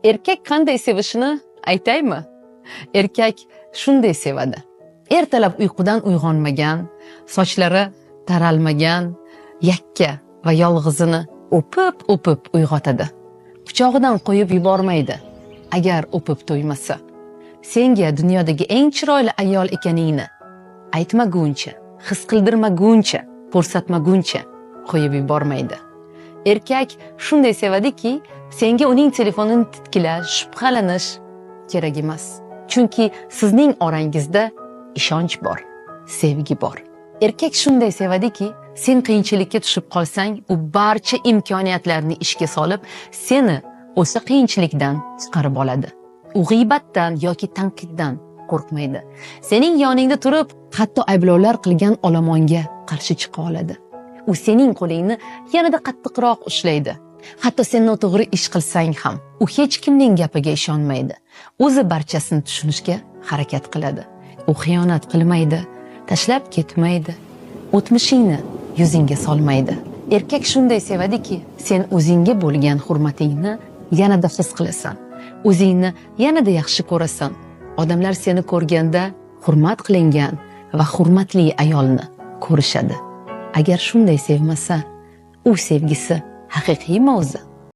Erkak qanday sevishini aytaymi? Erkak shunday sevadi. Ertalab uyqudan uyg'onmagan, sochlari taralmagan, yakka va yolg'izini o'pib uyg'otadi. Quchog'idan qo'yib yubormaydi. Agar o'pib to'ymasa, senga dunyodagi eng chiroyli ayol ekaningni aytmaguncha, his qildirmaguncha, ko'rsatmaguncha qo'yib yubormaydi. Erkak shunday sevadiki, senga uning telefonini titkilash, shubhalanish kerak emas. Chunki sizning orangizda ishonch bor, sevgi bor. Erkak shunday sevadiki, sen qiyinchilikka tushib qolsang, u barcha imkoniyatlarni ishga solib, seni o'sha qiyinchilikdan chiqarib oladi. U g'iybatdan yoki tanqiddan qo'rqmaydi. Sening yoningda turib, hatto ayblovlar qilgan olomonga qarshi chiqa oladi. U sening qo'lingni yanada qattiqroq ushlaydi. Hatto sen noto'g'ri ish qilsang ham, u hech kimning gapiga ishonmaydi. O'zi barchasini tushunishga harakat qiladi. U xiyonat qilmaydi, tashlab ketmaydi, o'tmishingni yuzingga solmaydi. Erkak shunday sevadiki, sen o'zingga bo'lgan hurmatingni yanada his qilasan. O'zingni yanada yaxshi ko'rasan. Odamlar seni ko'rganda hurmat qilingan va hurmatli ayolni ko'rishadi. Agar shunday sevmasa, u sevgisi haqiqiy o'zi.